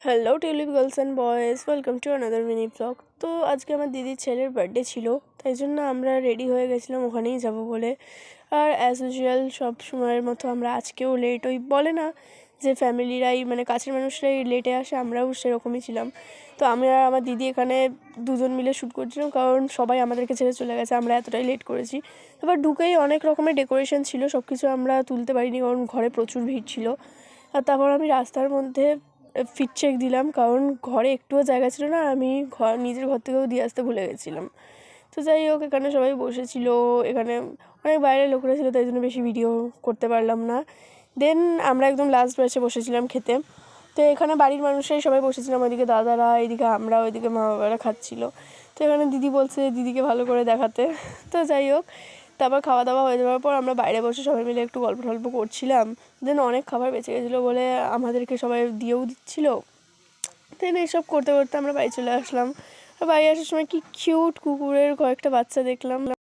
Hello tulip girls and boys, welcome to another mini blog. তো আজকে আমার দিদির ছেলের বার্থডে ছিল, তাই জন্য আমরা রেডি হয়ে গেছিলাম ওখানেই যাব বলে। আর অ্যাজ ইউজুয়াল সব সময়ের মতো আমরা আজকেও লেট ওই বলে না যে ফ্যামিলিরাই মানে কাছের মানুষরাই লেটে আসে, আমরাও সেরকমই ছিলাম। তো আমি আর আমার দিদি এখানে দুজন মিলে শ্যুট করছিলাম, কারণ সবাই আমাদেরকে ছেড়ে চলে গেছে, আমরা এতটাই লেট করেছি। এবার ঢুকেই অনেক রকমের ডেকোরেশন ছিল, সব কিছু আমরা তুলতে পারিনি কারণ ঘরে প্রচুর ভিড় ছিল। আর তারপর আমি রাস্তার মধ্যে ফিট চেক দিলাম, কারণ ঘরে একটুও জায়গা ছিল না, আমি নিজের ঘর থেকেও দিয়ে আসতে ভুলে গেছিলাম। তো যাই হোক, এখানে সবাই বসেছিল, এখানে অনেক বাইরের লোকরা ছিল, তাই জন্য বেশি ভিডিও করতে পারলাম না। দেন আমরা একদম লাস্ট ব্যাচে বসেছিলাম খেতে। তো এখানে বাড়ির মানুষরাই সবাই বসেছিলাম, ওইদিকে দাদারা, এইদিকে আমরা, ওইদিকে মা বাবারা খাচ্ছিল। তো এখানে দিদি বলছে দিদিকে ভালো করে দেখাতে। তো যাই হোক, তারপর খাওয়া দাওয়া হয়ে যাওয়ার পর আমরা বাইরে বসে সবাই মিলে একটু গল্প টল্প করছিলাম। দেন অনেক খাবার বেঁচে গেছিলো বলে আমাদেরকে সবাই দিয়েও দিচ্ছিলো। দেন এইসব করতে করতে আমরা বাড়ি চলে আসলাম। আর বাড়ি আসার সময় কি কিউট কুকুরের কয়েকটা বাচ্চা দেখলাম।